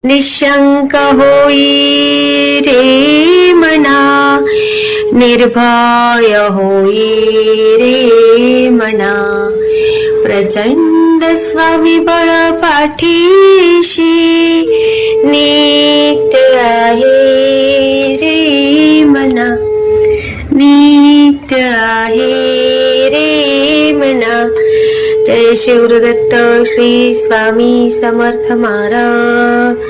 निशंक होई रे मना, निर्भय होई रे मना, प्रचंड स्वविबळ पाठीशी नित्य आहे रे मना, नित्य आहे रे मना. जय शिवदत्त श्री स्वामी समर्थ महाराज.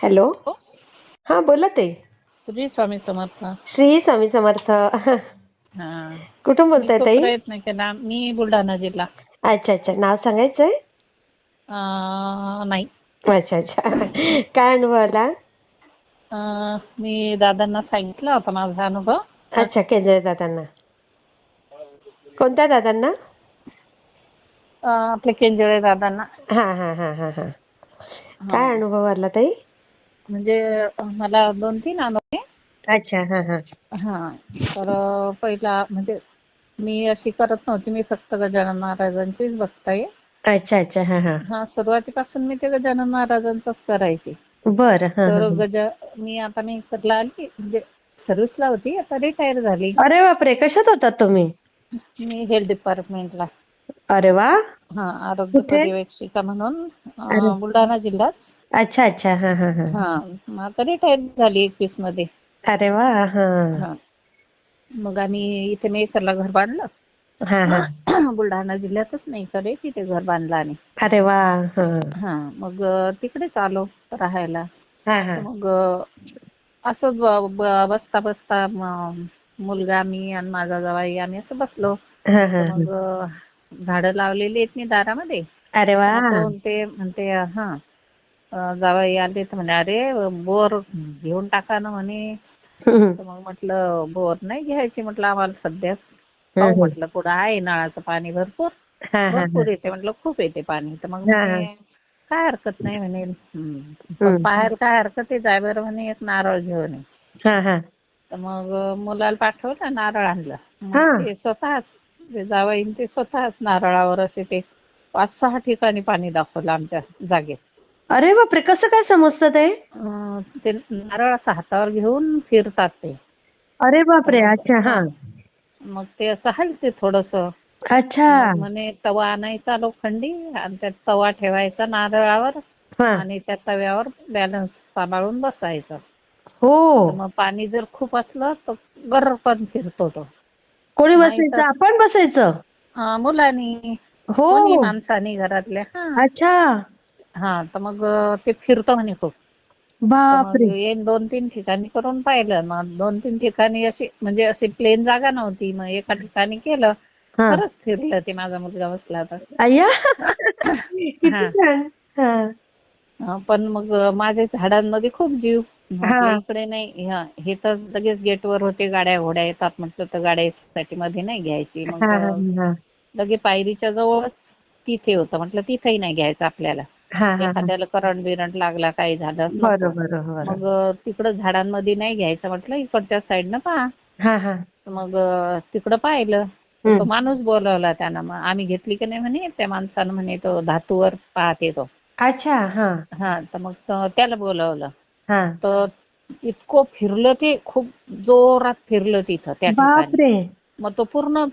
हॅलो, हो. हा बोला ते. श्री स्वामी समर्थ. श्री स्वामी समर्थ. हा, कुठून मी बोलताय खूप ताई? प्रयत्न केला. मी बुलढाणा जिल्हा. अच्छा अच्छा, नाव सांगायचंय? नाही. अच्छा अच्छा. काय अनुभव आला? मी दादांना सांगितलं होता माझा अनुभव. अच्छा, केंद्रे दादांना. कोणत्या दादांना? आपले केंजळे दादांना. हा हा हा हा हा. हा, काय अनुभव आला ताई? म्हणजे मला 2-3 अनुभव. अच्छा, हा हा. हा, तर पहिला म्हणजे मी अशी करत नव्हती. मी फक्त गजानन महाराजांचीच भक्त आहे. अच्छा अच्छा, हा हा. हा, सुरुवातीपासून मी ते गजानन महाराजांचंच करायचे. बरं, हा तर हा. मी आता मेकरला आली, म्हणजे सर्व्हिसला होती, आता रिटायर झाली. अरे बापरे, कशात होतात तुम्ही? मी हेल्थ डिपार्टमेंटला. अरे वा. हा, आरोग्य कुठे? पर्यवेक्षिका म्हणून अरे, बुलढाणा जिल्हाच. अच्छा अच्छा, हा हा हा. हा, मग आता रिटायर झाली 21 मध्ये. अरे वा, हा हा, मग आम्ही इथे मेकरला घर बांधलं. हा हा. बुलढाणा जिल्ह्यातच मेकर आहे, तिथे घर बांधलं आणि अरे वा, हा हा, मग तिकडेच आलो राहायला. हा हा तर मग असं बसता बसता मुलगा, मी आणि माझा जावई आम्ही असं बसलो. हा हा. तर मग झाडं लावलेली आहेत मी दारामध्ये. अरे वा. तर मग तो म्हणते हा, जावई आले तर म्हणे अरे बोर घेऊन टाका ना म्हणे. हम्म, तर मग म्हटलं बोर नाही घ्यायची म्हटलं आम्हाला सध्याच. पाहू हम्म. म्हटलं पुढं आहे नळाचं पाणी भरपूर हा हा हा भरपूर येते म्हटलं, खूप येते पाणी. तर मग हा हा. म्हणे काय हरकत नाही म्हणे, पण हम्म. पाहायला काय हरकत आहे, जाय बरं म्हणे एक नारळ घेऊन ये. हा हा तर मग मुलाला पाठवलं, नारळ आणलं. मग हा. ते स्वतःच जावईन ते स्वतःच नारळावर असे ते 5-6 ठिकाणी पाणी दाखवलं आमच्या जागेत. अरे बापरे, कसं काय समजतं ते? ते नारळ असं हातावर घेऊन फिरतात ते. अरे तर बापरे, मग अच्छा, हा. मग ते असं हलते थोडस. अच्छा. मग म्हणे तवा आणायचा लोखंडी आणि त्यात तवा ठेवायचा नारळावर हा. आणि त्या तव्यावर बॅलन्स सांभाळून बसायचं. हो. तर मग पाणी जर खूप असलं तर गर्र पण फिरतो तो. कोणी नाही बसायचं? तर आपण बसायचं? मुलांनी, हो कोणी हो. माणसानी घरातल्या. हा अच्छा. हा, तर मग ते फिरतं म्हणे खूप. तर मग बापरे. 2-3 ठिकाणी करून पाहिलं. मग 2-3 ठिकाणी अशी म्हणजे अशी प्लेन जागा नव्हती. मग एका ठिकाणी केलं, हा. खरंच फिरलं ते. माझा मुलगा बसला होता. अय्या. हा, किती छान. हा पण मग माझ्या झाडांमध्ये खूप जीव. हा म्हटलं इकडे नाही, हे तर लगेच गेटवर होते, गाड्या घोड्या येतात म्हटलं, तर गाड्यासाठी मध्ये नाही घ्यायची. हा मग हा लगे पायरीच्या जवळच तिथे होतं, म्हटलं तिथेही नाही घ्यायचं आपल्याला, हा हा हा. एखाद्याला करंट बिरंट लागला काही झालं नको. बरोबर बरोबर. मग तिकडं झाडांमध्ये नाही घ्यायचं म्हटलं, इकडच्या साईडनं पहा. हा हा. मग तिकडं पाहिलं तर तो हम्म. माणूस बोलवला त्यानं. मग आम्ही घेतली की नाही म्हणे, त्या माणसानं म्हणे तो धातूवर पाहते तो. अच्छा, हा हा, तर मग त्याला बोलवलं. हा. तर इतकं फिरलं ते, खूप जोरात फिरलं तिथं त्या ठिकाणी. बापरे. मग तो पूर्ण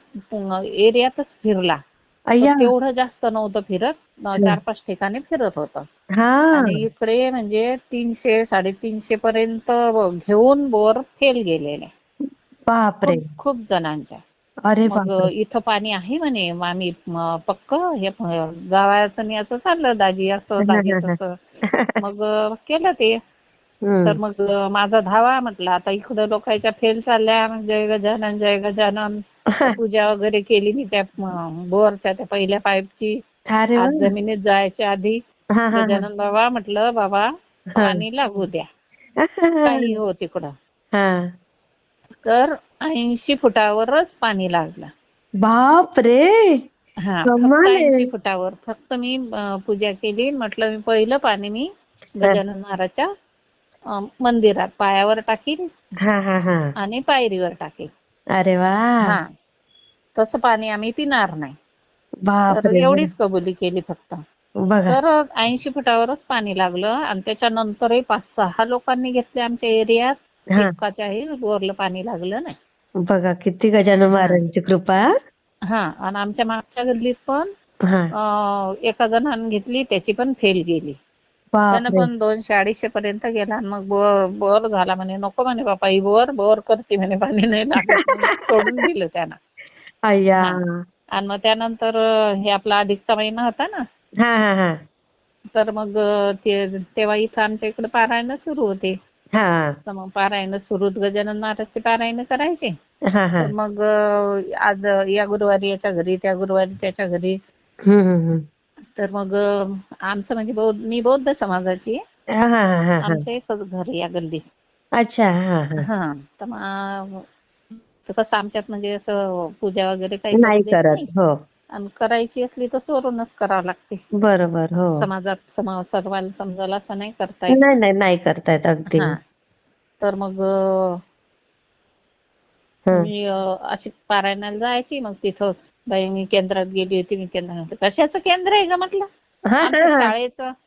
एरियातच फिरला. तर अय्या. तेवढं जास्त नव्हतं फिरत, 4-5 ठिकाणी फिरत होतं. हा. आणि इकडे म्हणजे 300-350 पर्यंत घेऊन बोर फेल गेलेले. बापरे. खूप खूप जणांच्या. अरे मग बापरे. इथं पाणी आहे म्हणे. मग आम्ही पक्क हे गावाचं आणि याचं चाललं, दाजी असं हा दाजी हा हा. तसं. मग केलं ते. तर हम्म. मग माझा धावा म्हटलं, आता इकडं लोकांच्या फेल चालल्या, जय गजानन जय गजानन. तर पूजा वगैरे केली मी त्या बोरच्या त्या पहिल्या पाईपची. अरे वा. आज जमिनीत जायच्या आधी हा हा हा गजानन बाबा म्हटलं, बाबा हा. पाणी लागू द्या, काही हो तिकडं. हा. तर 80 फुटावरच पाणी लागलं. बाप रे. हा, फक्त कमाल आहे. 80 फुटावर. फक्त मी पूजा केली, म्हटलं मी पहिलं पाणी मी हा गजानन महाराजच्या मंदिरात पायावर टाकीन हा हा हा. आणि पायरीवर टाकेल. अरे वा. हा, तसं पाणी आम्ही पिणार नाही. बाप तर रे. एवढीच कबुली केली फक्त. बघा. तर 80 फुटावरच पाणी लागलं आणि त्याच्यानंतरही 5-6 लोकांनी घेतले आमच्या एरियात. हा, एकाच्याही बोरला पाणी लागलं नाही. बघा किती गजानन हा महाराजांची कृपा. हा आणि आमच्या मागच्या गल्लीत पण हा, एका जणाने घेतली, त्याची पण फेल गेली. त्यानं बापरे. पण 200-250 पर्यंत गेला आणि मग बोर बोर झाला म्हणे, नको म्हणे बापा ही बोर बोर करते म्हणे, पाणी नाही लागत, मग सोडून दिलं त्यानं. अय्या. हा आणि मग त्यानंतर हे आपला अधिकचा महिना होता ना, हा हा हा तर मग तेव्हा इथं आमच्या इकडे पारायण सुरू होते. हा तर मग पारायण सुरूत गजानन महाराजचे पारायण करायचे. हा हा. तर मग आज या गुरुवारी याच्या घरी, त्या गुरुवारी त्याच्या घरी. हम्म. तर मग आमचं म्हणजे मी बौद्ध समाजाची आहे. हा हा हा हा. आमचं एकच घर आहे या गल्लीत. अच्छा. हा हा. हा तर मग तर कसं आमच्यात म्हणजे असं पूजा वगैरे काही करू नाही देत करत. नाही. हो. आणि करायची असली तर चोरूनच करावं लागते. बरोबर. हो. समाजात सर्वांना समजायला असं नाही करता येत. नाही नाही नाही करतायत अगदी. हा तर मग हं. मी अशी पारायणाला जायची. मग तिथं बाई मी केंद्रात गेली होती. मी केंद्रात, कशाचं केंद्र आहे का म्हटलं. हां, आमचं हां,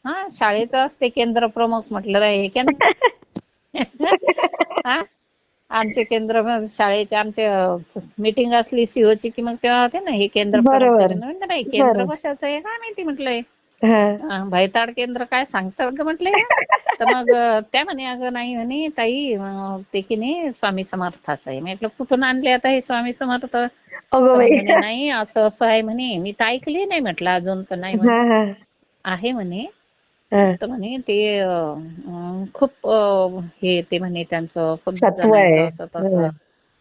हां. शाळेचं असते केंद्र प्रमुख. म्हटलं रे हे केंद्र हा आमचे केंद्र शाळेचे आमचे मीटिंग असली सीओची की मग तेव्हा होते ना हे केंद्र प्रमुख. बरोबर. त्याच्यानं नाही केंद्र बरं. कशाचं आहे काय माहिती म्हटलंय. हां. भैताड केंद्र काय सांगतात ग म्हटलं हे. तर मग त्या म्हणे अगं नाही म्हणे ताई, ते की नाही स्वामी समर्थाचं आहे. म्हटलं कुठून आणले आता हे स्वामी समर्थ. अगं तर मग बाई! म्हणे नाही असं असं आहे म्हणे. मी तर ऐकली नाही म्हटलं अजून तर नाही म्हणे. हां, हां. आहे म्हणे. हां. तर म्हणे ते खूप हे ते म्हणे त्यांचं खूप सत्व आहे. जणांचं असं तसं. हं.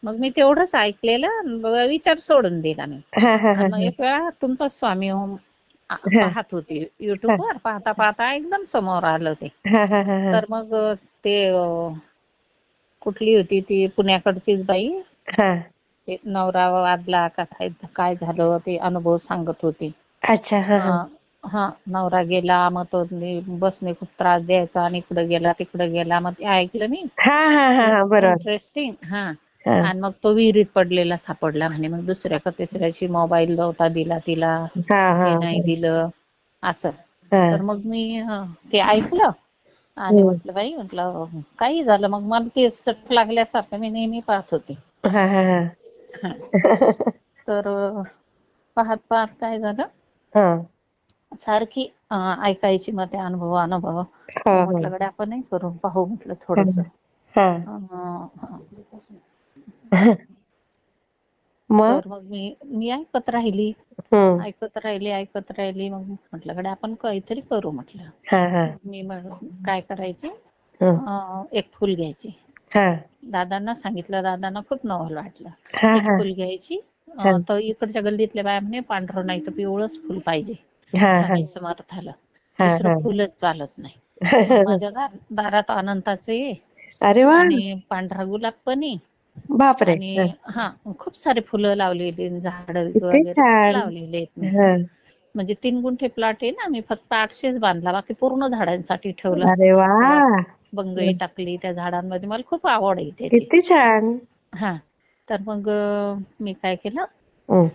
मग मी तेवढंच ऐकलेलं, विचार सोडून दिला मी. हां, हां, आणि हां, मग हां. एक वेळा तुमचा स्वामी हां, पाहत होती हां. युट्यूबवर. पाहता पाहता एकदम समोर आलं ते. हां, हां, हां, हां. तर मग ते कुठली होती ती पुण्याकडचीच बाई. हां. ते नवरा वारला का काय काय झालं ते अनुभव सांगत होती. अच्छा. हां, हां. हा नवरा गेला, मग तो बसने खूप त्रास द्यायचा आणि इकडं गेला तिकडं गेला. मग ते ऐकलं मी. हां, हां, हां, हां. बरोबर. इंटरेस्टिंग. हां. आणि मग तो विहिरीत पडलेला सापडला म्हणे. मग दुसऱ्या का तिसऱ्याची मोबाईल नव्हता दिला तिला, हां, हे हां, नाही हां. दिलं असं. हां. तर मग मी ते ऐकलं आणि हं. म्हटलं बाई म्हटलं काही झालं. मग मला तेच चट लागल्यासारखं मी नेहमी पाहत होते. हां, हां, हां. हा. तर पाहत पाहत काय झालं, हां. सारखी ऐकायची मग ते अनुभव. मग हां, हां. म्हटलं गड्या आपणही करून पाहू म्हटलं हां. थोडस. हां. मग? तर मग मी ऐकत राहिली. हं. ऐकत राहिली. मग म्हटलं गड्या आपण काहीतरी करू म्हटलं. हां, हां. मी काय करायचे, हं. एक फुल घ्यायची. हां. दादांना सांगितलं, दादांना खूप नवल वाटलं. हां, एक हां. फुल घ्यायची. हां. तर इकडच्या गल्लीतल्या बाया म्हणे पांढरं नाही तर पिवळंच फुल पाहिजे हां, स्वामी हां. समर्थाला. हां, दुसरं हां. फुलच चालत नाही. मग माझ्या दारात अनंताचं आहे अरे वाह! आणि पांढरा गुलाब पण आहे. बापरे! हं. आणि खूप सारे फुलं लावलेली, झाड किती वगैरे छान. लावलेले आहेत मी. हं. म्हणजे 3 गुंठे प्लॉट आहे ना. मी फक्त 800च बांधला, बाकी पूर्ण झाडांसाठी ठेवलं. अरे सगळीकडं वाह! बंगई हं. टाकली त्या झाडांमध्ये. मला खूप आवड आहे त्याची. किती छान. हा तर मग मी काय केलं, हं.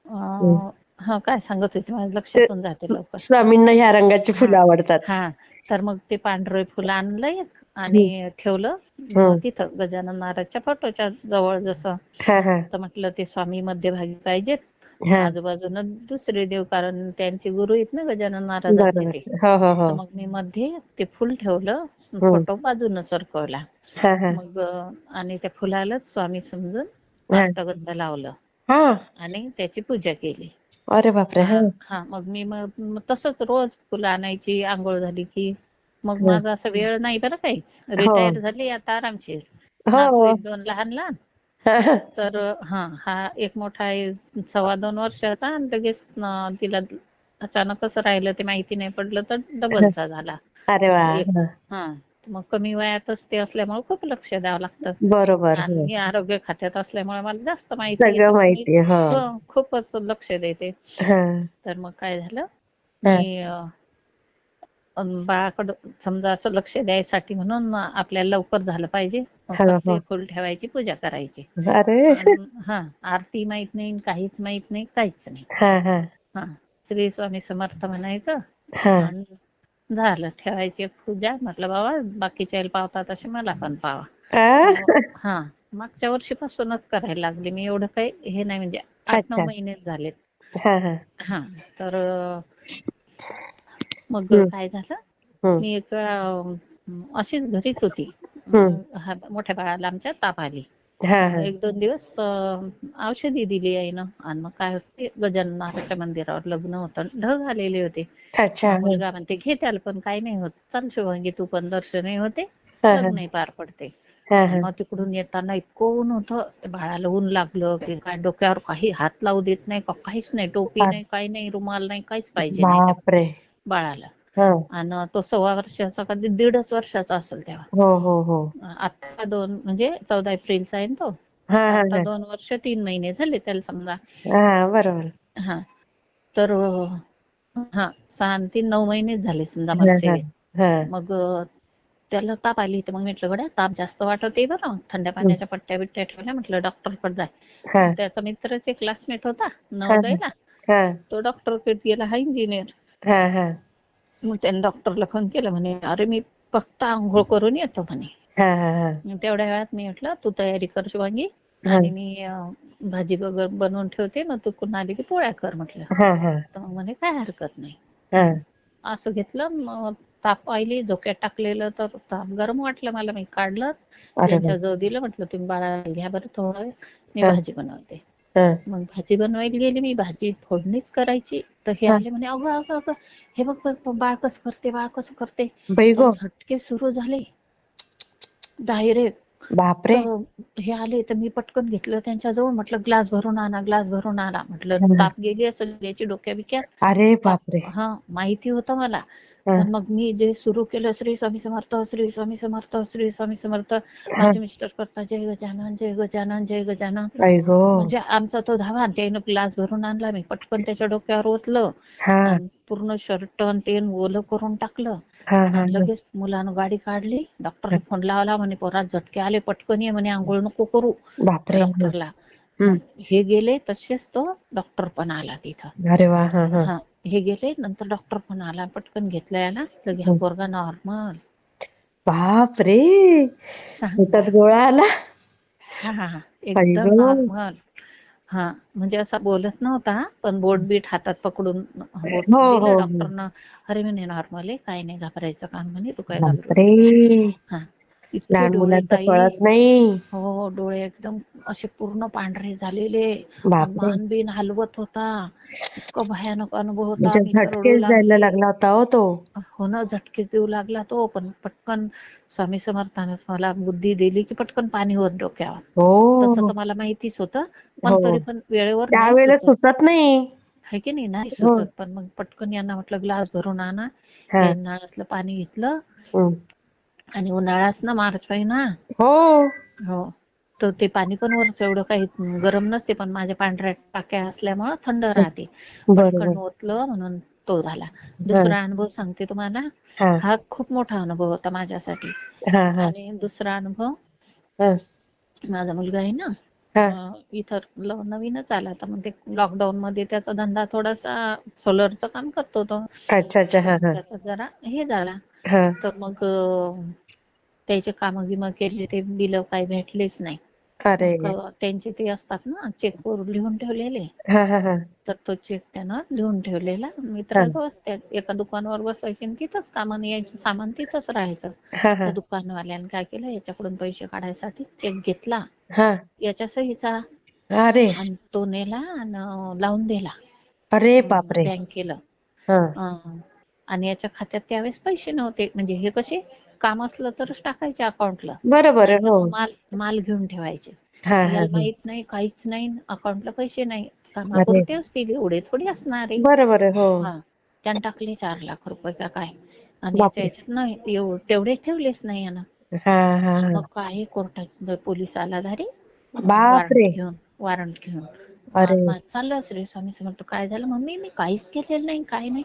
हं. काय सांगत होते माझ्या ते लक्षातून जाते लवकर. स्वामींना ह्या रंगाची हा फुलं आवडतात. हा तर मग ते पांढरं फुलं आणलं एक हं. आणि ठेवलं हं. तिथं गजानन महाराजच्या फोटोच्या जवळ जसं. हां, हां. तर म्हटलं ते स्वामी मध्यभागी पाहिजेत, हां. आजूबाजूला दुसरे देव, कारण त्यांचे गुरु आहेत ना गजानन महाराजांचे बरोबर. ते. हो, हो, हो. तर मग मी मध्ये ते फुल ठेवलं, हं. फोटो बाजूनं सरकवला. हां, हां. मग आणि त्या फुलालाच स्वामी समजून हां. अष्टगंध लावलं हां. आणि त्याची पूजा केली. अरे बापरे! हां. मग मी तसंच रोज फुलं आणायची आंघोळ झाली की. मग हं. माझा असा वेळ नाही बरं काहीच. हो. रिटायर झाली आता आरामशीर. नातू हो. 1-2 लहान. हां, हां. तर हा एक मोठा आहे 2.25 वर्षाचा आणि लगेच तिला अचानकच राहिलं, ते माहिती नाही पडलं तर डबलचा झाला. अरे वाह! एक हं. मग कमी वयातच ते असल्यामुळे खूप लक्ष द्यावं लागतं. बरोबर. आणि हो. मी आरोग्य खात्यात असल्यामुळे मला जास्त माहिती आहे. तर सगळं मग मी माहिती आहे. हो. खूपच लक्ष देते. हां. तर मग काय झालं, हां. मी बाळाकडं समजा असं लक्ष द्यायसाठी म्हणून आपल्याला लवकर झालं पाहिजे. मग हो, फक्त हो. फुल ठेवायची, पूजा करायची. अरे! आरती माहित नाही, काहीच माहित नाही, काहीच नाही. हां, हां. श्री स्वामी समर्थ म्हणायचं हा आणि झालं. ठेवायची एक पूजा. म्हटलं बाबा बाकीच्या पावतात तसे मला पण पावा. आ? हा, मागच्या वर्षीपासूनच करायला लागले मी. एवढं काही हे नाही, म्हणजे 8-9 अच्छा. महिनेच झालेत. हा हा. हा, तर मग हम्म काय झालं, हम्म मी एक अशीच घरीच होती. हम्म. मोठ्या बाळाला आमच्या ताप आली. हा मग हा. 1-2 दिवस औषधी दिली आईनं. आणि मग काय होते, गजानन महाराजच्या मंदिरावर लग्न होतं, ढग आलेले होते. अच्छा. मग हा मुलगा म्हणते घे त्याला, पण काही नाही होत, चाल शुभांगी तू पण, दर्शनही होते, हा हा लग्नही पार पडते. हा आणि हा. मग तिकडून येताना इतकं ऊन होतं, ते बाळाला ऊन लागलं की काय, डोक्यावर काही हात लावू देत नाही का, काहीच नाही, टोपी नाही, काही नाही, रुमाल नाही, काहीच पाहिजे नाही त्या बापरे. बाळाला. हा. आणि तो 1.25 वर्षाचा, कधी 1.5 वर्षाचा असेल तेव्हा. हो हो हो. आता 2 म्हणजे 14 एप्रिलचा आहे ना तो, हा तर हा आता हा. 2 वर्ष 3 महिने झाले त्याला समजा. हा बरोबर. हा, तर हा 6 आणि 3 9 महिनेच झाले समजा मला हा हा सेवेत. हा. मग त्याला ताप आली, तर मग म्हटलं गड्या ताप जास्त वाटत आहे बरं, थंड्या हम्म. पाण्याच्या पट्ट्या बिट्ट्या ठेवल्या, म्हटलं डॉक्टरकडे जाय. हा मग त्याचा मित्रच एक क्लासमेट होता हा नवोदयला, हा तो डॉक्टरकडे गेला, हा इंजिनियर. हा हा मग त्याने डॉक्टरला फोन केला, म्हणे अरे मी फक्त आंघोळ करून येतो म्हणे. हा हा हा. तेवढ्या वेळात मी म्हटलं तू तयारी कर शुभांगी, हा आणि मी भाजी वगैरे बनवून ठेवते, मग तू कुठून आली की पोळ्या कर म्हटलं. हा हा तर मग म्हणे काय हरकत नाही. हा. असं घेतलं. मग ताप आली, झोक्यात टाकलेलं, तर ताप गरम वाटलं मला, मी काढलं, अरे वा. यांच्या जवळ दिलं, म्हटलं तुम्ही बाळाला घ्या बरं थोडा वेळ, मी हा भाजी बनवते. हा मग भाजी बनवायला गेली मी, भाजी फोडणीच करायची, तर हे हा. आले म्हणे अगं अगं अगं, हे बघ बघ बाळ कसं करते, बाळ कसं करते. बाई तर गो. झटके सुरू झाले डायरेक्ट. बापरे. तर हे आले, तर मी पटकन घेतलं त्यांच्याजवळ, म्हटलं ग्लास भरून आणा, ग्लास भरून आणा, म्हटलं हा, हा. ताप गेली असेल याची डोक्या बिक्यात. अरे ताप, बापरे. हा माहिती होतं मला. हा पण मग मी जे सुरू केलं, श्री स्वामी समर्थ, श्री स्वामी समर्थ, श्री स्वामी समर्थ. हा. माझे मिस्टर करतात जय गजानन, जय गजानन, जय गजानन. बाई गो. म्हणजे आमचा तो धावा. त्यानं ग्लास भरून आणला, मी पटकन त्याच्या डोक्यावर ओतलं, हा आणि पूर्ण शर्ट आणि ते ओलं करून टाकलं. हा हा आणि हा. लगेच मुलानं गाडी काढली, डॉक्टरला फोन लावला, म्हणे पोरात झटके आले, पटकन ये म्हणे, आंघोळ नको करू बापरे. डॉक्टरला. मग हम्म. हे गेले, तसेच तो डॉक्टर पण आला तिथं. अरे वा. हा हा हा, हे गेले, नंतर डॉक्टर पण आला, पटकन घेतलं याला, लगे हा हा. पोरगा नॉर्मल. बापरे. सांगा. पोटात गोळा आला. हा, आई एकदम गो. नॉर्मल. हा, म्हणजे असा बोलत नव्हता, पण बोट बीट हातात पकडून बोट हो हो दिलं हो. डॉक्टरनं. अरे म्हणे नॉर्मल आहे, काही नाही घाबरायचं काम म्हणे, तू काय घाबरू बापरे. नको. हा, इतके लहान डोळे मुलांच ताई. कळत नाही. हो, डोळे एकदम असे पूर्ण पांढरे झालेले, आणि बापरे. मान बिन हलवत होता. इतकं भयानक अनुभव होता, म्हणजे मी तर रडू झटकेच द्यायला लागली. लागला होता हो तो. हो ना, झटकेच देऊ लागला तो, पण पटकन स्वामी समर्थानच मला बुद्धी दिली की पटकन पाणी होत डोक्यावर. तसं हो तर मला माहितीच होतं, पण हो. तरी पण वेळेवर नाही त्यावेळेला सुचत. सुचत नाही. है की नाही हो. सुचत. पण मग पटकन यांना म्हटलं ग्लास भरून आणा, हा. या नळातलं पाणी घेतलं. हम्म. आणि उन्हाळाच ना, मार्च महिना. हो. हो, तर ते पाणी पण वरच एवढं काही गरम नसते, पण माझ्या पांढऱ्या टाक्या असल्यामुळं थंड राहते. बरोबर. पटकन ओतलं, म्हणून तो झाला. हा दुसरा अनुभव सांगते तुम्हाला. हा हा खूप मोठा अनुभव होता माझ्यासाठी. हा हा आणि दुसरा अनुभव, हा माझा मुलगा आहे ना, हा. इथं नवीनच आला, तर मग ते लॉकडाऊन मध्ये त्याचा धंदा थोडासा, सोलरचं काम करतो तो, अच्छा अच्छा. तर हा मग हा त्याचा जरा हे झाला. हा. तर मग त्याचे कामं बिमं केले, ते बिलं काही भेटलेच नाही. अरे. मग त्यांचे ते असतात ना चेकवर लिहून ठेवलेले, हा हा हा तर तो चेक त्यानं लिहून ठेवलेला हा मित्राजवळच. त्या एका दुकानावर बसायचे आणि तिथंच कामानं यायचं, सामान तिथंच राहायचं. हा हा त्या दुकानवाल्यानं काय केलं, याच्याकडून पैसे काढायसाठी चेक घेतला, हा. याच्या सहीचा, अरे. आणि तो नेला आणि लावून दिला अरे बापरे. बँकेला. हा. आणि याच्या खात्यात त्यावेळेस पैसे नव्हते, म्हणजे हे कसे काम असलं तरच टाकायचे अकाउंटला, बरोबर नाही आहे. तर हो. मग माल घेऊन ठेवायचे. हा हा याला हा. माहित नाही, काहीच नाही, अकाउंटला पैसे नाही, अरे. कामापुरते असतील, एवढे थोडी असणार आहे. बरोबर आहे. हो. हा, त्यानं टाकले 4 लाख रुपये का काय, आणि याच्या बापरे. याच्यात नाही, तेवढे ठेवलेच नाही यानं. हा हा आणि हा. मग काही कोर्टात पोलीस आला धारी, बापरे. वॉरंट घेऊन. अरे. मग चाललं श्री स्वामी समर्थ, काय झालं मम्मी, मी काहीच केलेलं नाही, काही नाही.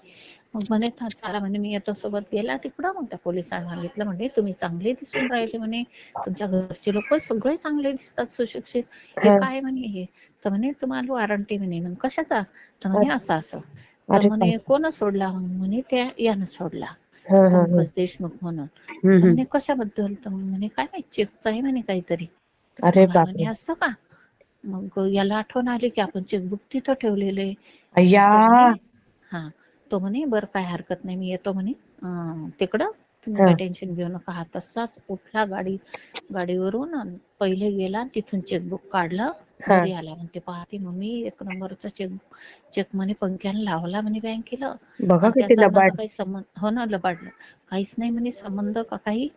मग म्हणे चला म्हणे, मी येतो सोबत. गेला तिकडं, मग त्या पोलिसांना सांगितलं, म्हणे तुम्ही चांगले दिसून राहिले म्हणे, तुमच्या घरचे लोक सगळे चांगले दिसतात, सुशिक्षित, हे हा. काय म्हणे हे. तर म्हणे तुम्हाला वॉरंटी म्हणे. कशाचा? तर म्हणे असं असं. तर अरे म्हणे बापरे. कोण सोडला? मग म्हणे त्या यानं सोडला, हा हा हा. पंकज देशमुख म्हणून. तर हम्म. म्हणे कशाबद्दल? तर म्हणे काय नाही, चेकचं आहे म्हणे काहीतरी. अरे मग म्हणे बापरे. असं का? मग याला आठवण आली की आपण चेकबुक तिथं ठेवलेलं आहे. मग अय्या. तो म्हणे हा, तो म्हणे बरं काय हरकत नाही, मी येतो म्हणे तिकडं, तुम्ही हा काही टेन्शन घेऊ नका. हा तसाच उठला गाडीवरून आणि पहिले गेला, तिथून चेकबुक काढलं, हा. घरी आला. म्हणते पाहते मम्मी, 1 नंबरचा चेक म्हणे पंक्यानं लावला म्हणे बँकेला. बघा आणि किती त्याचा माझा लबाड. काही संबंध, हो ना, लबाडलं, काहीच नाही म्हणे संबंध का काही.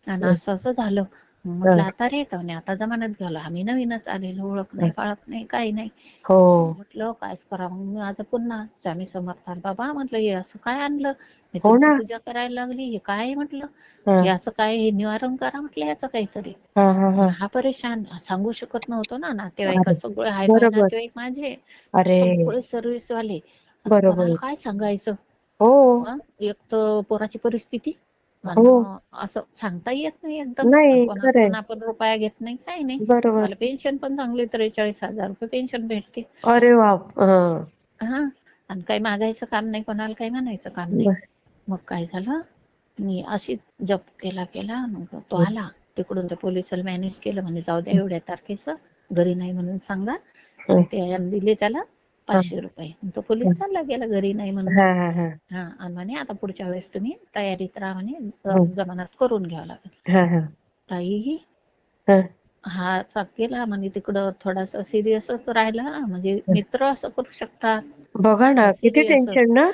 आणि असं असं झालं. हा, म्हटलं आता रे, तर म्हणे आता जमानत घ्यायला, आम्ही नवीनच आलेलो, ओळख हा. नाही पाळख नाही काही नाही. हो. म्हटलं कायच करा. मग मी आज पुन्हा स्वामी समर्थान बाबा म्हटलं, हे असं काय आणलं, मी हो तुमची ना. पूजा करायला लागली, हे काय म्हटलं, हा हे असं काय, हे निवारण करा म्हटलं याचं काहीतरी. हा हा हा. हा परेशान, सांगू शकत नव्हतो ना, नातेवाईक अरे सगळे हाय फाय बरोबर. नातेवाईक माझे, अरे सगळे सर्व्हिस वाले. आता कोणाला बरोबर. काय सांगायचं? हो एक तर पोराची परिस्थिती, हो. आणि असं सांगता येत नाही एकदम. आणि नाही खरंय. कोणाकडून आपण रुपया घेत नाही, काही नाही. बरोबर. मला पेन्शन पण चांगली 43,000 रुपये पेन्शन भेटते. अरे बाप. हा. हा, आणि काही मागायचं काम नाही, कोणाला काही म्हणायचं काम नाही. बर. मग काय झालं, मी अशी जप केला, मग तो आला तिकडून. त्या पोलिसाला मॅनेज केलं, म्हणे जाऊ द्या, एवढ्या तारखेचं घरी नाही म्हणून सांगा. आणि ते दिले त्याला 500 रुपये. तो पोलीस चालला गेला घरी नाही म्हणून. हा हा हा हा, आणि म्हणे आता पुढच्या वेळेस तुम्ही तयारीत राहा म्हणे, हा जमानत करून घ्यावं लागेल. हा हा ताई, हा. हा गेला म्हणे तिकडं, थोडासा सिरियसच राहिला. म्हणजे मित्र असं करू शकतात, बघा ना किती सिरियसच. टेन्शन ना.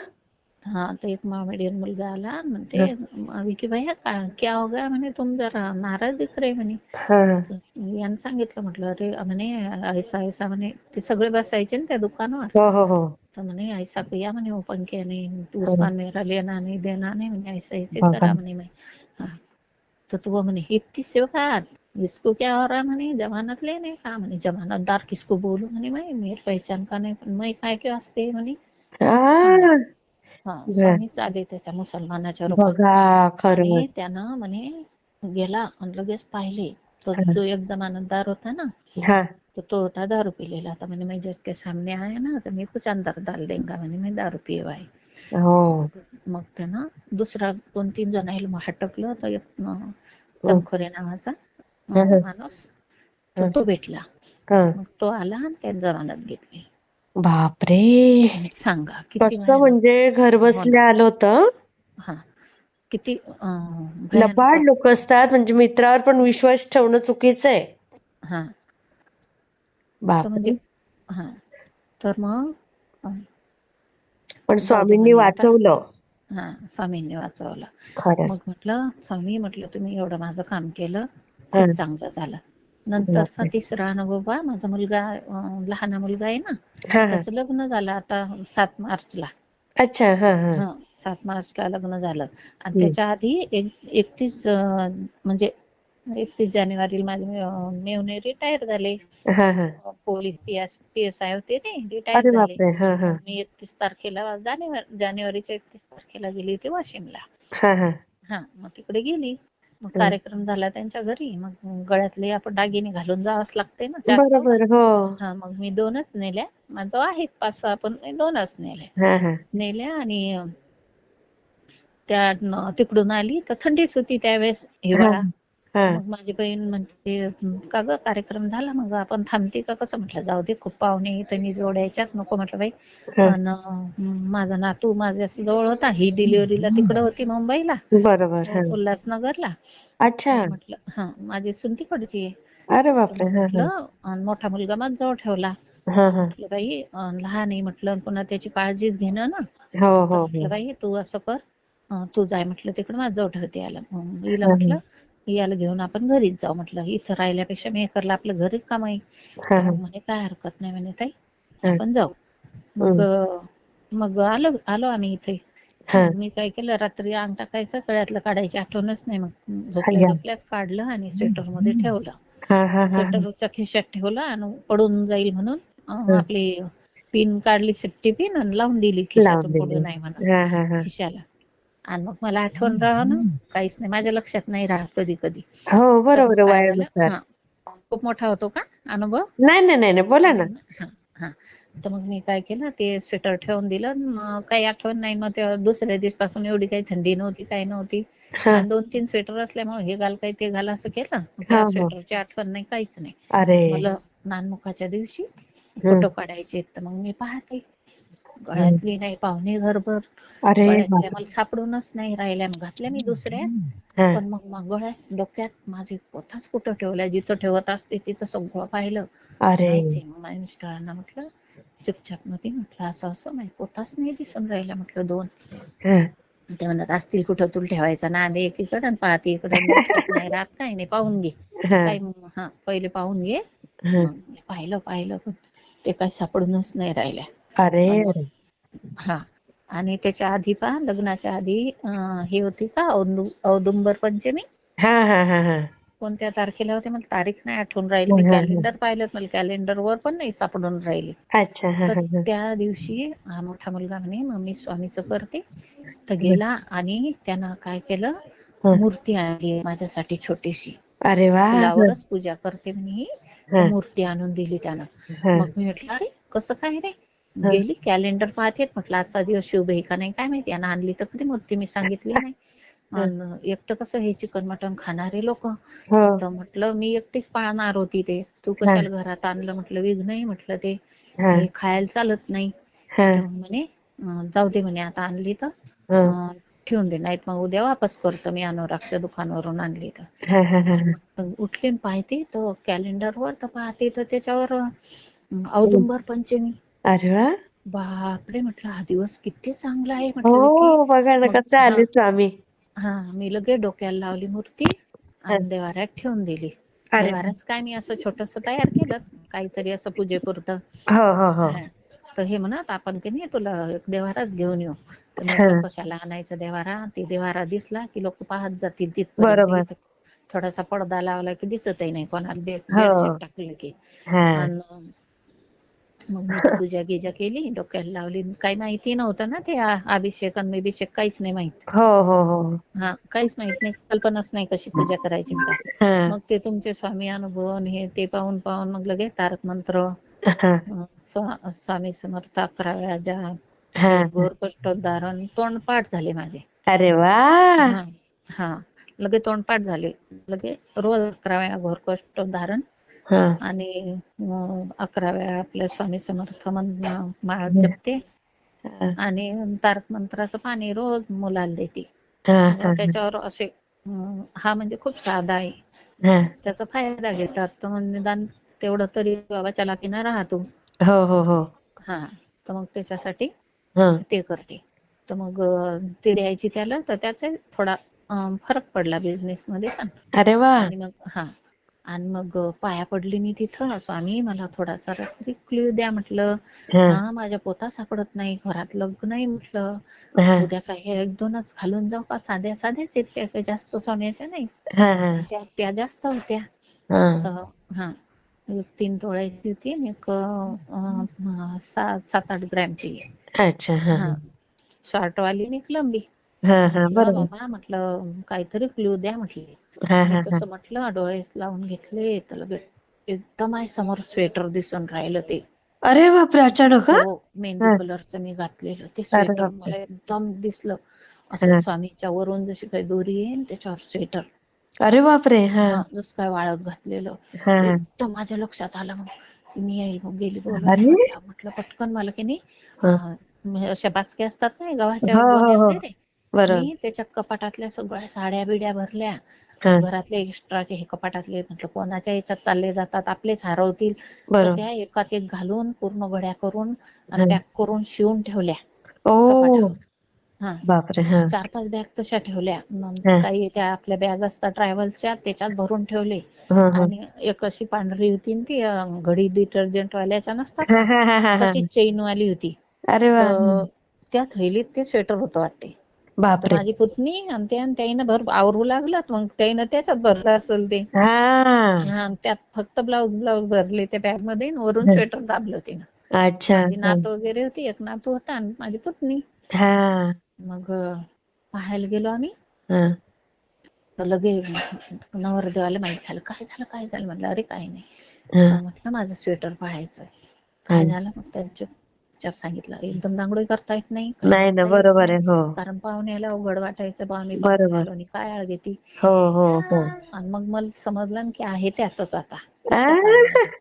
हा, तर एक मीडियम मुलगा आला, म्हणते हा विकी भैया क्या हो गया म्हणे, तुम जरा नाराज दिख रहे म्हणे. हा यानं सांगितलं, म्हटलं अरे म्हणे ऐसा ऐसा म्हणे, ते सगळे बसायचे ना त्या दुकानावर. हो हो हो. तर म्हणे ऐसा किया म्हणे वो पंखे ने, तू हो. उसका मेरा लेना नहीं देना नहीं म्हणे, ऐसे ऐसे बघा. करा म्हणे मैं. हाँ, तो वो म्हणे इतनी सेवकात, इसको क्या हो रहा म्हणे, जमानत लेने का म्हणे, जमानतदार किसको बोलू म्हणे, मैं मेरी पहचान का नाही, पण मैं काय के वास्ते म्हणे, सांगा. आ, हा, स्वामीच आले त्याच्या मुसलमानाच्या रूपात. बघा खरं. आणि त्यानं म्हणे गेला आणि लगेच पाहिले, तो हा जो एक जमानतदार होता ना, हा. तो होता दारू पिलेला. आता मैंने, मैं जज के सामने आया ना, तो मैं कुछ अंदर डाल देगा मैंने, मैं दारू पिये हुआ है. हो. मग त्यानं दुसरा 2-3 जणांना हटकलं. तर एक हं, चमखोरे नावाचा हं, माणूस, हं, तो भेटला. हं. मग तो आला आणि त्याने जमानत घेतली. बापरे. सांगा किती कसं भयानक. म्हणजे घर हो ना. बसल्या आलं होतं. हा, किती भयानक लबाड लोक असतात, म्हणजे मित्रावर पण विश्वास ठेवणं चुकीचं आहे. हा, तर म्हणजे बापरे. हा, तर मग पण जाऊ दे स्वामींनी म्हणे आता. वाचवलं. हा, स्वामींनी वाचवलं. मग खरंच. म्हटलं स्वामी, म्हटलं तुम्ही एवढं माझं काम केलं, खूप हं, चांगलं झालं. नंतरचा बापरे. 3रा अनुभव बा, माझा मुलगा, लहान मुलगा आहे ना, हा हा. त्याचं लग्न झालं आता 7 मार्चला. अच्छा. हा हा. हा, 7 मार्चला लग्न झालं. आणि हं. त्याच्या आधी 31 म्हणजे 31 जानेवारीला माझे मेवणे रिटायर झाले. हा हा. पोलीस PSI होते ते, रिटायर अरे झाले. बापरे. हा हा. मग मी 31 तारखेला, जानेवारीच्या 31 तारखेला गेली होती वाशिमला. हा हा. हा, मग तिकडे गेली. मग हं. कार्यक्रम झाला त्यांच्या घरी. मग गळ्यातले आपण दागिने घालून जावंच लागते ना 4 चौघात. बरोबर. हो. हा, मग मी 2च नेल्या. माझं आहेत 5-6, पण मी 2च हा हा. नेल्या. आणि त्या तिकडून आली तर थंडीच होती त्यावेळेस, हा हिवाळा. हा. मग माझी बहीण म्हणते का ग, कार्यक्रम झाला मग आपण थांबते का कसं? म्हटलं जाऊ दे, खूप पाहुणे इथं जोडायच्यात, नको म्हटलं बाई. हा. आणि माझा नातू माझ्या जवळ होता, ही डिलिव्हरीला तिकडं होती मुंबईला, बरोबर. हा. उल्हासनगरला. अच्छा. तर म्हटलं हा, माझी सून तिकडची आहे. अरे तर बापरे. मग हा हा. म्हटलं, मोठा मुलगा माझ्या जवळ ठेवला. हा हा. म्हटलं बाई लहान आहे म्हटलं, पुन्हा त्याची काळजीच घेणं ना. हो तर हो हो. म्हटलं बाई तू असं कर, तू जाय म्हटलं तिकडे, माझं जवळ ठेवते याला. हिला हा हा. म्हटलं याला घेऊन आपण घरीच जाऊ म्हटलं, इथं राहिल्यापेक्षा मेहकरला आपलं घर रिकामं. हा तर हा. मग म्हणे काय हरकत नाही म्हणे ताई, हा. आपण जाऊ. मग हं. मग आलो आम्ही इथे. हा. मग मी काय केलं, रात्री अंग टाकायचं, गळ्यातलं काढायची आठवणच नाही. मग झोपल्या अय्या. झोपल्याच काढलं आणि स्वेटर मध्ये ठेवलं. हा हा हा हा. स्वेटरच्या खिशात ठेवलं आणि पडून जाईल म्हणून हा. आपली पिन काढली, सेफ्टी पिन, आणि लावून दिली लावून खिशातून पडू दिली. नये म्हणून हा हा हा. खिशाला. आणि मग मला आठवण राहावं ना, काहीच नाही माझ्या लक्षात नाही राहत कधी कधी. हो तर मग बरोबर आहे, काय झालं, वयानुसार. हा, खूप मोठा होतो का अनुभव? नाही नाही नाही नाही, बोला ना. हा हा, तर मग मी काय केलं, ते स्वेटर ठेवून दिलं. मग काही आठवण नाही. मग त्या दुसऱ्या दिवसापासून एवढी काही थंडी नव्हती, काही नव्हती. हा आणि 2-3 स्वेटर असल्यामुळे हे घाल काही ते घाल असं केलं. हा त्या हा. स्वेटरची आठवण नाही, काहीच नाही. अरे. मला नानमुखाच्या दिवशी हम्म. फोटो काढायचे. तर मग मी पाहते, हम्म. गळ्यातली नाही, पाहुणे घरभर अरे गळ्यातल्या बापरे. मला सापडूनच नाही राहिल्या. मग घातल्या मी दुसऱ्या. हा. पण मग गळ्यात, डोक्यात माझी पोथाच कुठं ठेवल्या. जिथं ठेवत असते तिथं सगळं पाहिलं, अरे. नाहीच आहे. मग माझ्या मिस्टरांना म्हटलं चुपचाप मध्ये, म्हटलं असं असं माझी पोथाच नाही दिसून राहिला, म्हटलं 2. हा. ते म्हणत असतील कुठं तुला ठेवायचा नाद एकीकडं आणि पाहते इकडं, लक्षात नाही राहत, काही नाही, पाहून घे. हा. काय हा, पहिले पाहून घे. हा. मग मी पाहिलं पण ते काही सापडूनच नाही राहिल्या. अरे. आणि अरे. हा, आणि त्याच्या आधी लग्नाच्या आधी हे होती का औदुंबर पंचमी. हा हा हा हा. कोणत्या तारखेला होते मला तारीख नाही आठवून राहिली. हा मी हा हा. कॅलेंडर पाहिलं, मला कॅलेंडरवर पण नाही सापडून राहिली. अच्छा. हा तर हा हा. त्या दिवशी हा मोठा मुलगा म्हणे मम्मी स्वामीचं करते. तर गेला आणि त्यानं काय केलं, हा. मूर्ती आणली माझ्यासाठी छोटीशी. अरे वा. हा. फुलावरच पूजा करते म्हणे ही. तर हा. मूर्ती आणून दिली त्यानं. हा. मग मी म्हटलं अरे कसं काय रे. हा. गेली कॅलेंडर पाहते, म्हटलं आजचा दिवस शुभ आहे का नाही काय माहिती. यानं आणली तर खरी मूर्ती, मी सांगितली नाही. हा. आणि एक तर कसं हे चिकन मटण खाणारे लोक. हो. तर म्हटलं मी एकटीच पाळणार होती ते, तू हा. कशाला घरात आणलं, म्हटलं विघ्न आहे म्हटलं ते, हा. हे खायला चालत नाही. हा. तर म्हणे जाऊ दे म्हणे, आता आणली तर हा. ठेवून दे, नाहीत मग उद्या वापस करतो मी, अनुरागच्या दुकानावरून आणली तर. हा. हा. हा. आणि मग उठले आणि पाहते तर कॅलेंडरवर, तर पाहते तर त्याच्यावर औदुंबर पंचमी. अरे वा. बापरे, म्हटलं हा दिवस किती चांगला आहे म्हटलं विकी. हो, बघा ना मग कसं हा आले स्वामी. हा, मी लगे डोक्याला लावली मूर्ती हा. आणि देवाऱ्यात ठेवून दिली. अरे वा. देवाऱ्याच काय मी असं छोटस तयार केलं, काहीतरी असं पूजेपुरतं. हो हो हो. हा, तर हे म्हणत आपण की नाही तुला एक देवाराच घेऊन येऊ. तर हा. म्हटलं कशाला आणायचा देवारा, ते देवारा दिसला की लोक पाहत जातील तिथपर्यंत. बरोबर. इथं थोडासा पडदा लावला की दिसतही नाही कोणाला, हो. बेडशीट टाकलं की. हा. आणि मग मी ती पूजा गिजा केली, डोक्याला लावली. काही माहिती नव्हतं ना ते अभिषेक आणि बिभिषेक, काहीच नाही माहित. हो हो हो. हा, काहीच माहित नाही, कल्पनाच नाही कशी पूजा करायची काय. हा. मग ते तुमचे स्वामी अनुभव आणि हे ते पाहून मग लगे तारक मंत्र, हा. स्वामी समर्थ 11 वेळा जाप, हा. हे घोर कष्टोद्धारण तोंडपाठ झाले माझे. अरे वा. हा हा, लगे तोंडपाठ झाले. लगे रोज 11 वेळा घोर कष्टोद्धारण हा. आणि 11 वेळा आपल्या स्वामी समर्थ माळ जपते. हा. आणि तारक मंत्राचं पाणी रोज मुलाला देते. हा. मग त्याच्यावर असे हा म्हणजे खूप साधा आहे. हा. त्याचा फायदा घेतात. तर मग निदान तेवढं तरी बाबा चलाकीनं राहतो. हो हो हो. हा, तर मग त्याच्यासाठी हा. ते करते. तर मग ते द्यायची त्याला, तर त्याचा थोडा फरक पडला बिझनेस मध्ये पण. अरे वा. आणि मग हा, आणि मग पाया पडली मी तिथं, स्वामी मला थोडासा क्लू द्या म्हटलं. हा. हा, माझ्या पोता सापडत नाही, घरात लग्न नाही म्हटलं. हा. उद्या काही 1-2च घालून जाऊ का, साध्या साध्याच आहेत त्या, काही जास्त सोन्याच्या नाही. हा. हा. त्या जास्त होत्या. हा. तर हा, एक 3 तोळ्याची होती आणि एक 7-8 ग्रॅमची. अच्छा. हा. हा, शॉर्टवाली आणि एक लंबी. हा. हा. म्हटलं बरोबर. बाबा, म्हटलं काहीतरी क्लू द्या म्हटले. हा. मी हा. हा. तसं म्हटलं, डोळे लावून घेतले, तर लगेच एकदम आहे समोर स्वेटर दिसून राहिलं ते. अरे बापरे, अचानक. हो, हा. मेहंदी हा. कलरचं मी घातलेलं ते अरे स्वेटर बापरे. मला एकदम दिसलं. असं हा. स्वामीच्या वरून जशी काही दोरी येईल त्याच्यावर स्वेटर. अरे बापरे. हा. हा, जसं काय वाळत घातलेलं. हा. हा. एकदम माझ्या लक्षात आलं. मग मी येईल, मग गेली बोलवायला. अरे. म्हटलं पटकन मला की नाही, हा. अशा बाचक्या असतात ना गव्हाच्या हो हो गोण्या हो. वगैरे, बरोबर. मी त्याच्यात कपाटातल्या सगळ्या साड्या बिड्या भरल्या. हा. घरातले एक्स्ट्राचे हे कपाटातले, म्हटलं कोणाच्या याच्यात चालले जातात, आपलेच हरवतील. तर बरोबर. त्या एकात एक घालून पूर्ण घड्या करून आणि हा. पॅक करून शिवून ठेवल्या ओ. कपाटावर. हा, बापरे. हा. 4-5 बॅग तशा ठेवल्या. हा. काही त्या आपल्या बॅग असतात ट्रॅव्हल्सच्या, त्याच्यात भरून ठेवले. हा. हा. आणि एक अशी पांढरी होती ती घडी डिटर्जंट वाल्याच्या नसतात हा. का, हा. हा. हा. हा. तशी चेन वाली होती. अरे वा. तर त्या थैलीत ते स्वेटर होतं वाटते. तर बापरे. माझी पुतणी आणि त्याईनं आवरू लागलं. मग त्याईनं त्याच्यात भरलं असेल ते. हा. हा, त्यात फक्त ब्लाऊज भरले त्या बॅग मध्ये, वरून हा. स्वेटर दाबलं तिनं. अच्छा. माझी हा. नात वगैरे होती, एक नातू होता आणि माझी पुतणी. हा. मग पाहायला गेलो आम्ही. हा. तर लगे नवरदेवाला माहित झालं, काय झालं काय झालं. म्हटलं अरे काही नाही. हा. तर म्हटलं माझं स्वेटर पाहायचंय. काय झालं मग त्याला चुपचाप सांगितलं. एकदम दांगडोई करता येत नाही, काही नाही ना, बोलता येत बरोबर नाही. आहे. हो, कारण पाहुण्याला अवघड वाटायचं, बा आम्ही पाहुणे बरोबर. आलो आणि काय आळ घेती. हो हो हो. आणि मग मला समजलं ना की आहे त्यातच आता. आ, लक्षात आलं माझ्या.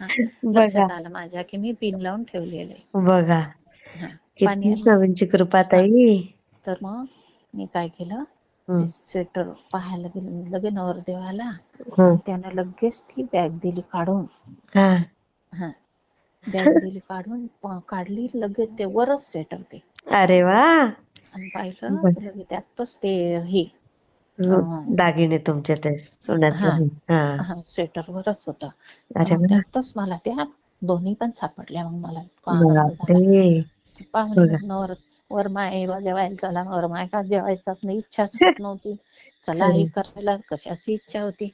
हा, बघा लक्षात आलं माझ्या की मी पिन लावून ठेवलेलं आहे. बघा हा, पाणी किती आण म्हणून. स्वामींची कृपा हा, ताई. तर मग मी काय केलं, ते हं, स्वेटर पाहायला गेले, लगे नवरदेव आला हं. आणि त्यानं लगेच ती बॅग दिली काढून. हा. हा, बॅग दिली काढून, काढली लगेच ते वरच स्वेटर ते. अरे वा. आणि पाहिलं बर. तर लगे त्यातच ते हे दागिने तुमचे ते हा सोन्याचे. हा. हा, स्वेटरवरच होतं. तर अरे मग वा. त्यातच मला त्या दोन्ही पण सापडल्या. मग मला इतका आनंद झाला. बापरे. पाहुणे बघा. मग वरमाय जेवायला चला, वरमाय का जेवायचा नाही, इच्छाच होत नव्हती. चला हे खरं. करायला कशाची इच्छा होती.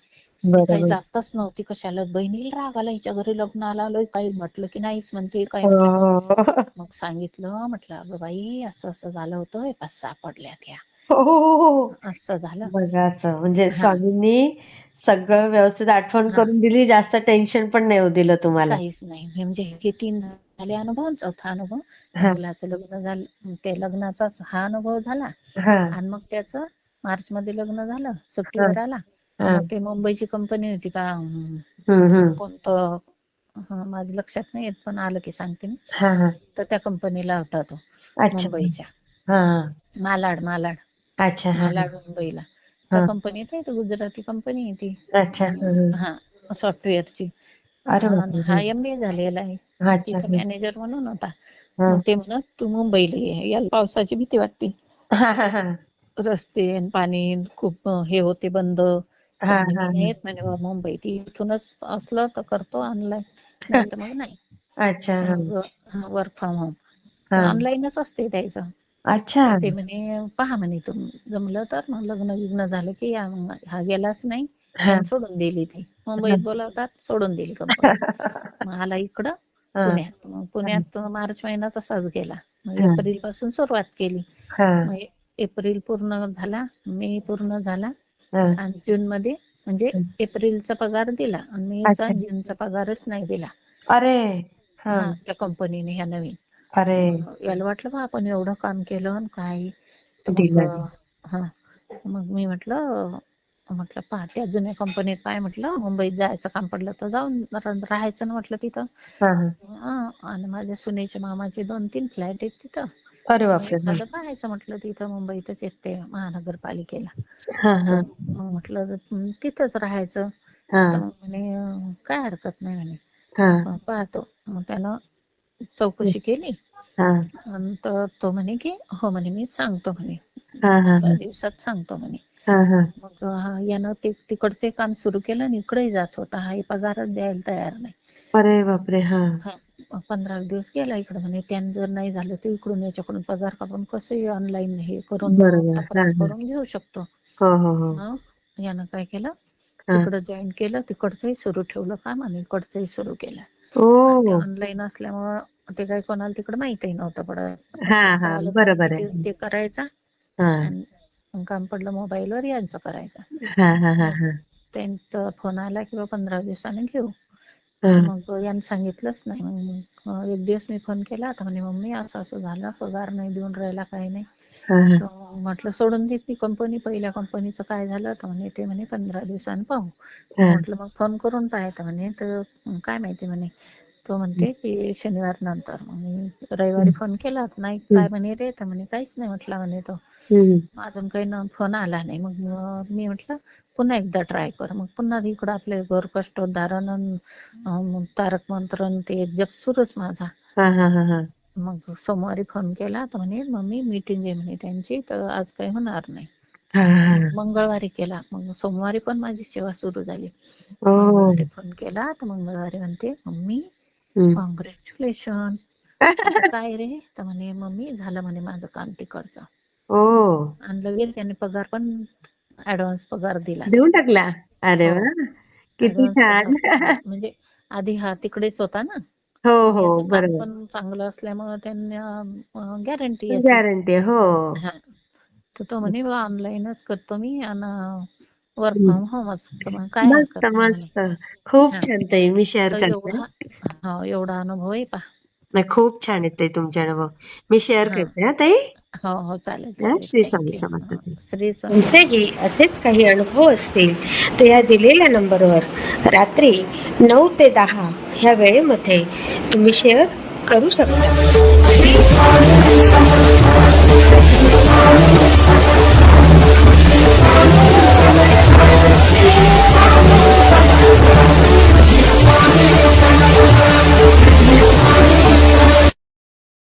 मी काही बरोबर. जातच नव्हती कशाला. बहिणीला राग आला, हिच्या घरी लग्नाला आलोय, काही म्हटलं की नाहीच म्हणते, काय म्हटलं. हो. मग सांगितलं, म्हटलं अगं बाई असं असं झालं होतं, हे पाच सापडल्यात ह्या. हो, हो, हो, हो. असं झालं. बघा असं म्हणजे हा स्वामींनी सगळं व्यवस्थित आठवण हा, करून दिली, जास्त टेन्शन पण नाही होऊ दिलं तुम्हाला. काहीच नाही. म्हणजे हे 3 झाले अनुभव. चौथा अनुभव त्या हा मुलाचं लग्न झालं, ते लग्नाचाच हा अनुभव झाला. हा आणि मग त्याचं मार्च मध्ये लग्न झालं, हा सुट्टीवर आला. हा. मग ते मुंबईची कंपनी होती का, हम्म. कोणतं, माझं लक्षात नाही येत, पण आलं की सांगते मी. हा हा. तर त्या कंपनीला होता तो, अच्छा. मुंबईच्या. हा मालाड अच्छा. हा मालाड मुंबईला. त्या हा. कंपनीत आहे, गुजराती कंपनी आहे ती. अच्छा. हा, सॉफ्टवेअरची. अरे हा बापरे. MBA झालेला आहे. अच्छा. तिथं मॅनेजर म्हणून होता. हा मग ते म्हणत तू मुंबईला ये, याला पावसाची भीती वाटते. हा हा हा रस्ते आणि पाणी खूप हे होते बंद. तर हा म्हणे हा मी नाही येत म्हणे मुंबईत. इथूनच असलं तर करतो ऑनलाईन, नाही तर मग नाही. अच्छा. हा मग वर्क फ्रॉम होम हा. तर ऑनलाईनच असते त्याचं. अच्छा. तर ते म्हणे पहा म्हणे, तुम जमलं तर मग लग्न झालं की या. मग हा गेलाच नाही. हा याने सोडून दिली ती. हा. मुंबईत बोलावतात, सोडून दिली कंपनी. मग आला इकडं हा पुण्यात. मग पुण्यात मार्च महिना तसाच गेला. मग हा एप्रिल पासून सुरुवात केली. हा मग एप्रिल पूर्ण झाला, मे पूर्ण झाला, हा. आणि जून मध्ये म्हणजे एप्रिलचा पगार दिला आणि मेचा अच्छा. जूनचा पगारच नाही दिला. अरे. हा. हा, त्या कंपनीने ह्या नवीन. अरे. मग याला वाटलं बा आपण एवढं काम केलं आणि काय. तर मग दिला. हा, मग मी म्हटलं पहा त्या जुन्या कंपनीत पाय, म्हटलं मुंबईत जायचं काम पडलं तर जाऊन राहायचं ना म्हटलं तिथं. हा हा. आणि माझ्या सुनेच्या मामाचे 2-3 फ्लॅट आहेत तिथं. अरे मग बापरे. एखादं पाहायचं म्हटलं तिथं, मुंबईतच येते महानगरपालिकेला. हा तर हा मग म्हटलं तिथंच राहायचं. हा तर मग म्हणे काय हरकत नाही म्हणे, हा पाहतो. मग त्यानं चौकशी केली. हा आणि तर तो म्हणे की हो म्हणे, मी सांगतो म्हणे, हा हा 5-6 दिवसात सांगतो म्हणे. हा हा. मग यानं ते तिकडचे काम सुरू केलं आणि इकडेही जात होता. हा पगारच द्यायला तयार नाही. अरे बापरे. हा 15 दिवस गेला इकडं. म्हणे त्यानं जर नाही झालं तर इकडून याच्याकडून पगार कापून कसंही ऑनलाईन हे करून बरोबर. हा तक्रार हा. करून घेऊ शकतो. हो हो हो. मग यानं काय केलं, हा. तिकडं जॉईन केलं, तिकडचंही सुरू ठेवलं काम आणि इकडचंही सुरू केलं. आणि ते ओ. ऑनलाईन असल्यामुळं ते काही कोणाला तिकडं माहितही नव्हतं पडत. हा ऑफिसचं हा. आलं काम बरोबर किती आहे. ते करायचा, हा आणि काम पडलं मोबाईलवर यांचं करायचं. हा हा हा मग हा त्यांचा फोन आला की 15 दिवसांनी घेऊ. हा मग यानं सांगितलंच नाही. मग एक दिवस मी फोन केला होता, म्हणे मम्मी असं असं झालं, पगार नाही देऊन राहिला, काही नाही. हा हा तर म्हटलं सोडून दे ती कंपनी. पहिल्या कंपनीचं काय झालं तर म्हणे ते म्हणे 15 दिवसांनी पाहू. हा. म्हटलं मग फोन करून पाहायचं म्हणे. तर काय माहिती म्हणे. तो म्हणते की शनिवार नंतर. मग मी रविवारी फोन केला, नाही काय म्हणे रे. तर म्हणे काहीच नाही म्हटला म्हणे तो. हम्म. अजून काही फोन आला नाही. मग मी म्हटलं पुन्हा एकदा ट्राय कर. मग पुन्हा इकडं आपले घर कष्टोद्धारण, तारक मंत्र ते जप सुरूच माझा. हा हा हा हा. मग सोमवारी फोन केला तर म्हणे मम्मी मीटिंग आहे म्हणे त्यांची, तर आज काही होणार नाही. हा हा. मग मंगळवारी केला. मग सोमवारी पण माझी सेवा सुरू झाली. ओ. मंगळवारी फोन केला तर मंगळवारी म्हणते मम्मी हम्म. कॉंग्रॅच्युलेशन. म्हटलं काय रे. तर म्हणे मम्मी झालं म्हणे माझं काम तिकडचं. ओ. आणि लगेच त्याने पगार पण ऍडव्हान्स पगार दिला. देऊन टाकला. अरे हो, वा. किती ऍडव्हान्स छान. पगार पण दिला. म्हणजे आधी हा तिकडेच होता ना. हो मग हो याचं काम बरोबर. पण चांगलं असल्यामुळे त्यांना गॅरंटी याची. गॅरंटी. हो. हा, तर तो म्हणे ऑनलाईनच करतो मी. आणि वर्क हं. फ्रॉम होमच. तर मग काय मस्त, हरकत नाही मला. मस्त. खूप हा, छान ताई. मी शेअर तर करते. एवढा, हो एवढा अनुभव आहे पा. नाही, खूप छान आहेत ताई तुमचे अनुभव. मी शेअर हा, करते हां ताई. हो हो, चालेल हां, चालेल, श्री स्वामी थँक्यू. समर्थ ताई. श्री स्वामी समर्थ. तुमचेही असेच काही अनुभव असतील तर या दिलेल्या नंबरवर रात्री 9 ते 10 ह्या वेळेमध्ये तुम्ही शेअर करू शकता.